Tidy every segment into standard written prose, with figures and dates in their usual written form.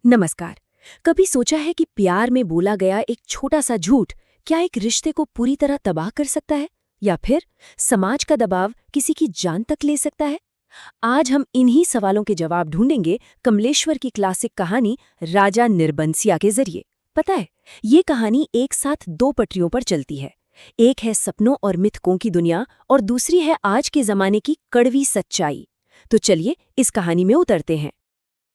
नमस्कार। कभी सोचा है कि प्यार में बोला गया एक छोटा सा झूठ क्या एक रिश्ते को पूरी तरह तबाह कर सकता है, या फिर समाज का दबाव किसी की जान तक ले सकता है? आज हम इन्हीं सवालों के जवाब ढूंढेंगे कमलेश्वर की क्लासिक कहानी राजा निर्बंसिया के जरिए। पता है, ये कहानी एक साथ दो पटरियों पर चलती है। एक है सपनों और मिथकों की दुनिया और दूसरी है आज के जमाने की कड़वी सच्चाई। तो चलिए इस कहानी में उतरते हैं।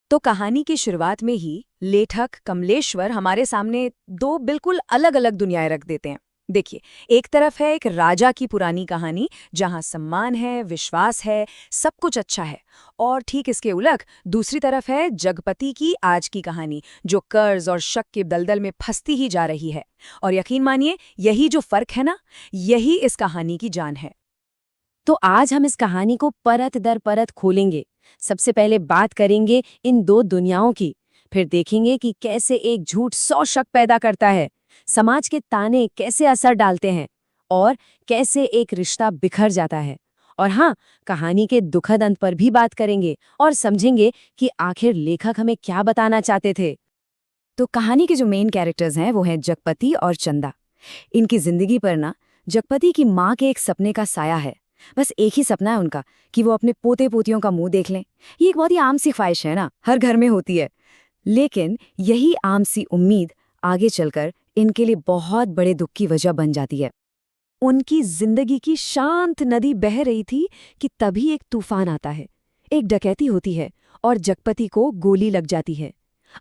तो कहानी की शुरुआत में ही लेखक कमलेश्वर हमारे सामने दो बिल्कुल अलग अलग दुनियाएं रख देते हैं। देखिए, एक तरफ है एक राजा की पुरानी कहानी जहां सम्मान है, विश्वास है, सब कुछ अच्छा है। और ठीक इसके उलट दूसरी तरफ है जगपति की आज की कहानी, जो कर्ज और शक के दलदल में फंसती ही जा रही है। और यकीन मानिए, यही जो फर्क है ना, यही इस कहानी की जान है। तो आज हम इस कहानी को परत दर परत खोलेंगे। सबसे पहले बात करेंगे इन दो दुनियाओं की, फिर देखेंगे कि कैसे एक झूठ 100 शक पैदा करता है, समाज के ताने कैसे असर डालते हैं और कैसे एक रिश्ता बिखर जाता है। और हाँ, कहानी के दुखद अंत पर भी बात करेंगे और समझेंगे कि आखिर लेखक हमें क्या बताना चाहते थे। तो कहानी के जो मेन कैरेक्टर्स हैं वो हैं जगपति और चंदा। इनकी जिंदगी पर ना जगपति की माँ के एक सपने का साया है। बस एक ही सपना है उनका कि वो अपने पोते पोतियों का मुंह देख लें। ये एक बहुत ही आम सी ख्वाहिश है ना, हर घर में होती है। लेकिन यही आम सी उम्मीद आगे चलकर इनके लिए बहुत बड़े दुख की वजह बन जाती है। उनकी जिंदगी की शांत नदी बह रही थी कि तभी एक तूफान आता है, एक डकैती होती है और जगपति को गोली लग जाती है।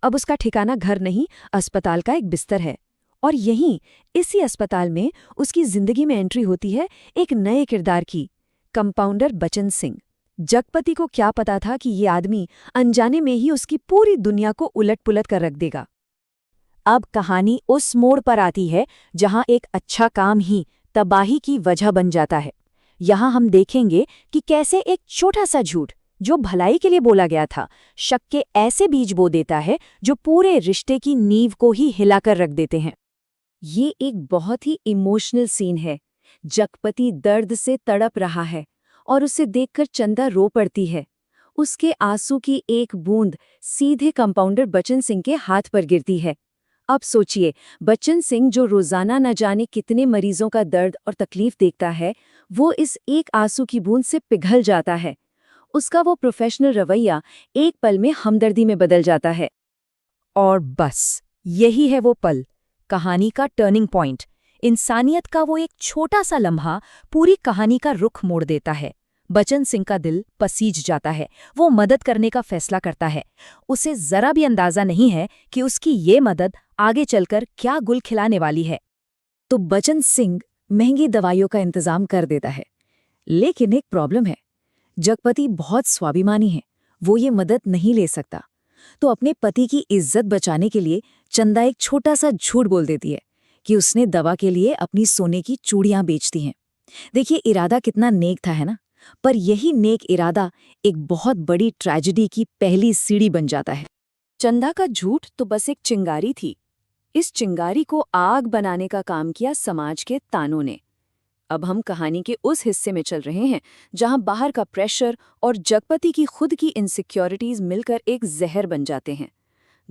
अब उसका ठिकाना घर नहीं, अस्पताल का एक बिस्तर है। और यहीं इसी अस्पताल में उसकी जिंदगी में एंट्री होती है एक नए किरदार की, कंपाउंडर बचन सिंह। जगपति को क्या पता था कि ये आदमी अनजाने में ही उसकी पूरी दुनिया को उलट-पुलट कर रख देगा। अब कहानी उस मोड़ पर आती है जहां एक अच्छा काम ही तबाही की वजह बन जाता है। यहां हम देखेंगे कि कैसे एक छोटा सा झूठ जो भलाई के लिए बोला गया था, शक के ऐसे बीज बो देता है जो पूरे रिश्ते की नींव को ही हिलाकर रख देते हैं। ये एक बहुत ही इमोशनल सीन है। जगपति दर्द से तड़प रहा है और उसे देखकर चंदा रो पड़ती है। उसके आंसू की एक बूंद सीधे कंपाउंडर बचन सिंह के हाथ पर गिरती है। अब सोचिए, बच्चन सिंह जो रोजाना न जाने कितने मरीजों का दर्द और तकलीफ देखता है, वो इस एक आंसू की बूंद से पिघल जाता है। उसका वो प्रोफेशनल रवैया एक पल में हमदर्दी में बदल जाता है। और बस यही है वो पल, कहानी का टर्निंग पॉइंट। इंसानियत का वो एक छोटा सा लम्हा पूरी कहानी का रुख मोड़ देता है। बचन सिंह का दिल पसीज जाता है। वो मदद करने का फैसला करता है। उसे जरा भी अंदाजा नहीं है कि उसकी ये मदद आगे चलकर क्या गुल खिलाने वाली है। तो बचन सिंह महंगी दवाइयों का इंतजाम कर देता है। लेकिन एक प्रॉब्लम है, जगपति बहुत स्वाभिमानी है, वो ये मदद नहीं ले सकता। तो अपने पति की इज्जत बचाने के लिए चंदा एक छोटा सा झूठ बोल देती है कि उसने दवा के लिए अपनी सोने की चूड़ियां बेच दी हैं। देखिए, इरादा कितना नेक था, है ना? पर यही नेक इरादा एक बहुत बड़ी ट्रेजेडी की पहली सीढ़ी बन जाता है। चंदा का झूठ तो बस एक चिंगारी थी। इस चिंगारी को आग बनाने का काम किया समाज के तानों ने। अब हम कहानी के उस हिस्से में चल रहे हैं जहां बाहर का प्रेशर और जगपति की खुद की इनसिक्योरिटीज मिलकर एक जहर बन जाते हैं।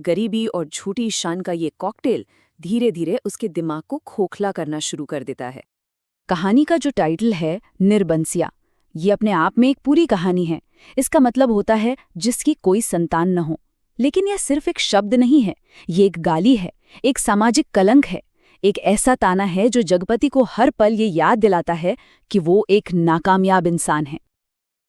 गरीबी और झूठी शान का ये कॉकटेल धीरे धीरे उसके दिमाग को खोखला करना शुरू कर देता है। कहानी का जो टाइटल है निर्बंसिया, ये अपने आप में एक पूरी कहानी है। इसका मतलब होता है जिसकी कोई संतान न हो। लेकिन यह सिर्फ एक शब्द नहीं है, ये एक गाली है, एक सामाजिक कलंक है, एक ऐसा ताना है जो जगपति को हर पल ये याद दिलाता है कि वो एक नाकामयाब इंसान है।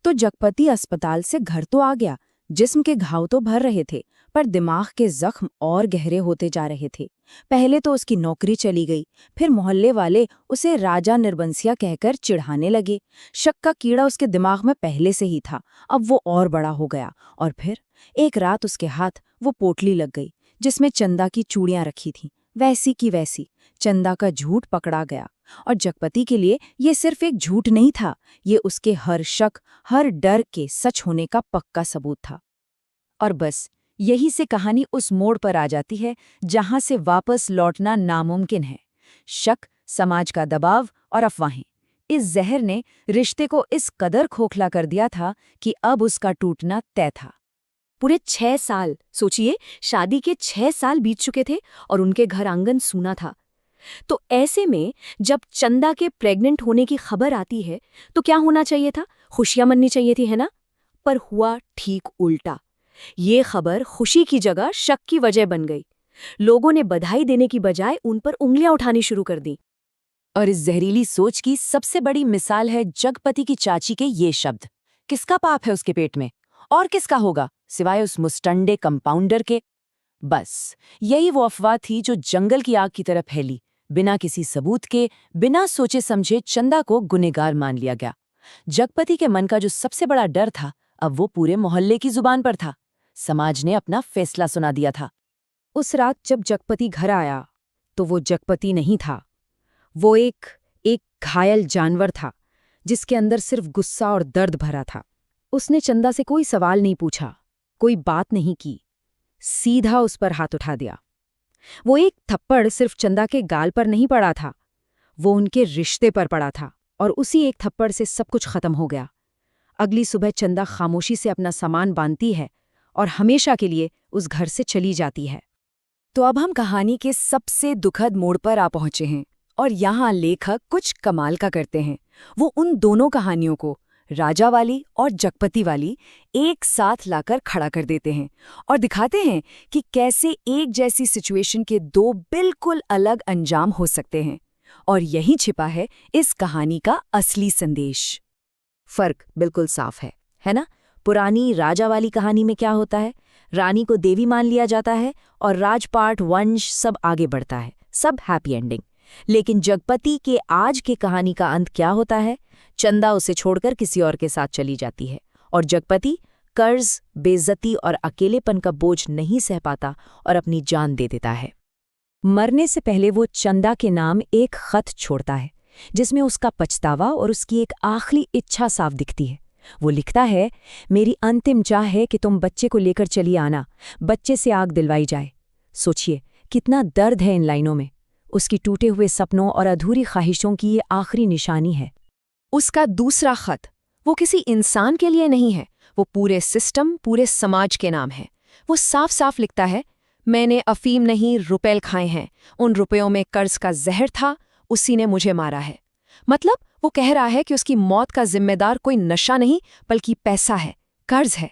तो जगपति अस्पताल से घर तो आ गया, जिस्म के घाव तो भर रहे थे, पर दिमाग के जख्म और गहरे होते जा रहे थे। पहले तो उसकी नौकरी चली गई, फिर मोहल्ले वाले उसे राजा निर्बंसिया कहकर चिढ़ाने लगे। शक का कीड़ा उसके दिमाग में पहले से ही था, अब वो और बड़ा हो गया। और फिर एक रात उसके हाथ वो पोटली लग गई जिसमें चंदा की चूड़ियां रखी थीं। वैसी की वैसी चंदा का झूठ पकड़ा गया। और जगपति के लिए ये सिर्फ एक झूठ नहीं था, ये उसके हर शक, हर डर के सच होने का पक्का सबूत था। और बस यही से कहानी उस मोड़ पर आ जाती है जहां से वापस लौटना नामुमकिन है। शक, समाज का दबाव और अफवाहें, इस जहर ने रिश्ते को इस कदर खोखला कर दिया था कि अब उसका टूटना तय था। पूरे 6 साल। सोचिए, शादी के 6 साल बीत चुके थे और उनके घर आंगन सूना था। तो ऐसे में जब चंदा के प्रेग्नेंट होने की खबर आती है तो क्या होना चाहिए था? खुशियां मननी चाहिए थी, है ना? पर हुआ ठीक उल्टा। ये खबर खुशी की जगह शक की वजह बन गई। लोगों ने बधाई देने की बजाय उन पर उंगलियां उठानी शुरू कर दी। और इस जहरीली सोच की सबसे बड़ी मिसाल है जगपति की चाची के ये शब्द। किसका पाप है उसके पेट में? और किसका होगा सिवाय उस मुस्टंडे कंपाउंडर के? बस यही वो अफवाह थी जो जंगल की आग की तरह फैली। बिना किसी सबूत के, बिना सोचे समझे चंदा को गुनहगार मान लिया गया। जगपति के मन का जो सबसे बड़ा डर था, अब वो पूरे मोहल्ले की जुबान पर था। समाज ने अपना फैसला सुना दिया था। उस रात जब जगपति घर आया तो वो जगपति नहीं था। वो एक घायल जानवर था जिसके अंदर सिर्फ गुस्सा और दर्द भरा था। उसने चंदा से कोई सवाल नहीं पूछा, कोई बात नहीं की, सीधा उस पर हाथ उठा दिया। वो एक थप्पड़ सिर्फ चंदा के गाल पर नहीं पड़ा था, वो उनके रिश्ते पर पड़ा था, और उसी एक थप्पड़ से सब कुछ खत्म हो गया। अगली सुबह चंदा खामोशी से अपना सामान बांधती है और हमेशा के लिए उस घर से चली जाती है। तो अब हम कहानी के सबसे दुखद मोड़ पर आ पहुंचे हैं, और यहाँ लेखक कुछ कमाल का करते हैं। वो उन दोनों कहानियों को, राजा वाली और जगपति वाली, एक साथ लाकर खड़ा कर देते हैं और दिखाते हैं कि कैसे एक जैसी सिचुएशन के दो बिल्कुल अलग अंजाम हो सकते हैं। और यही छिपा है इस कहानी का असली संदेश। फर्क बिल्कुल साफ है ना? पुरानी राजा वाली कहानी में क्या होता है? रानी को देवी मान लिया जाता है और राजपाट, वंश सब आगे बढ़ता है, सब हैप्पी एंडिंग। लेकिन जगपति के आज के कहानी का अंत क्या होता है? चंदा उसे छोड़कर किसी और के साथ चली जाती है और जगपति कर्ज, बेइज्जती और अकेलेपन का बोझ नहीं सह पाता और अपनी जान दे देता है। मरने से पहले वो चंदा के नाम एक खत छोड़ता है जिसमें उसका पछतावा और उसकी एक आखिरी इच्छा साफ दिखती है। वो लिखता है, मेरी अंतिम चाह है कि तुम बच्चे को लेकर चली आना, बच्चे से आग दिलवाई जाए। सोचिए कितना दर्द है इन लाइनों में। उसकी टूटे हुए सपनों और अधूरी ख्वाहिशों की ये आखिरी निशानी है। उसका दूसरा खत वो किसी इंसान के लिए नहीं है, वो पूरे सिस्टम, पूरे समाज के नाम है। वो साफ साफ लिखता है, मैंने अफीम नहीं रुपए खाए हैं, उन रुपयों में कर्ज का जहर था, उसी ने मुझे मारा है। मतलब वो कह रहा है कि उसकी मौत का जिम्मेदार कोई नशा नहीं बल्कि पैसा है, कर्ज है।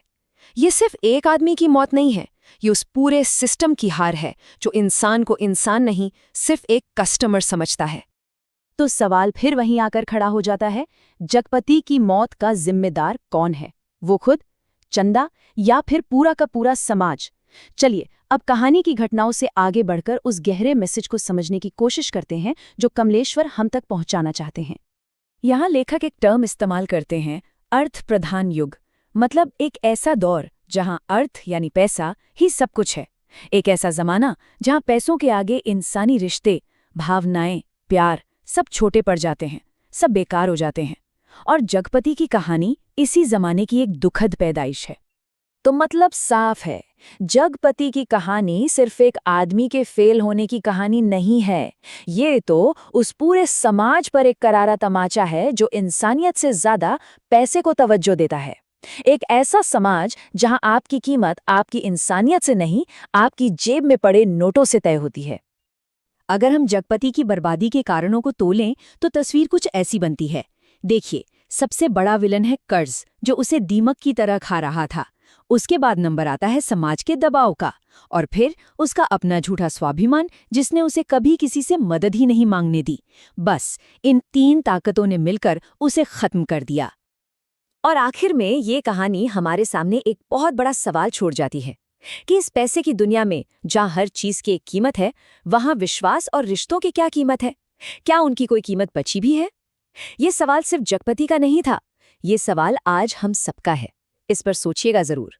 ये सिर्फ एक आदमी की मौत नहीं है, ये उस पूरे सिस्टम की हार है जो इंसान को इंसान नहीं, सिर्फ एक कस्टमर समझता है। तो सवाल फिर वहीं आकर खड़ा हो जाता है, जगपति की मौत का जिम्मेदार कौन है? वो खुद, चंदा, या फिर पूरा का पूरा समाज? चलिए अब कहानी की घटनाओं से आगे बढ़कर उस गहरे मैसेज को समझने की कोशिश करते हैं जो कमलेश्वर हम तक पहुंचाना चाहते हैं। यहाँ लेखक एक टर्म इस्तेमाल करते हैं, अर्थ प्रधान युग। मतलब एक ऐसा दौर जहाँ अर्थ यानी पैसा ही सब कुछ है। एक ऐसा जमाना जहाँ पैसों के आगे इंसानी रिश्ते, भावनाएं, प्यार सब छोटे पड़ जाते हैं, सब बेकार हो जाते हैं। और जगपति की कहानी इसी जमाने की एक दुखद पैदाइश है। तो मतलब साफ है, जगपति की कहानी सिर्फ एक आदमी के फेल होने की कहानी नहीं है। ये तो उस पूरे समाज पर एक करारा तमाचा है जो इंसानियत से ज्यादा पैसे को तवज्जो देता है। एक ऐसा समाज जहां आपकी कीमत आपकी इंसानियत से नहीं, आपकी जेब में पड़े नोटों से तय होती है। अगर हम जगपति की बर्बादी के कारणों को तोलें तो तस्वीर कुछ ऐसी बनती है। देखिए, सबसे बड़ा विलन है कर्ज, जो उसे दीमक की तरह खा रहा था। उसके बाद नंबर आता है समाज के दबाव का, और फिर उसका अपना झूठा स्वाभिमान जिसने उसे कभी किसी से मदद ही नहीं मांगने दी। बस इन तीन ताकतों ने मिलकर उसे खत्म कर दिया। और आखिर में ये कहानी हमारे सामने एक बहुत बड़ा सवाल छोड़ जाती है कि इस पैसे की दुनिया में जहाँ हर चीज की एक कीमत है, वहाँ विश्वास और रिश्तों की क्या कीमत है? क्या उनकी कोई कीमत बची भी है? ये सवाल सिर्फ जगपति का नहीं था, ये सवाल आज हम सबका है। इस पर सोचिएगा जरूर।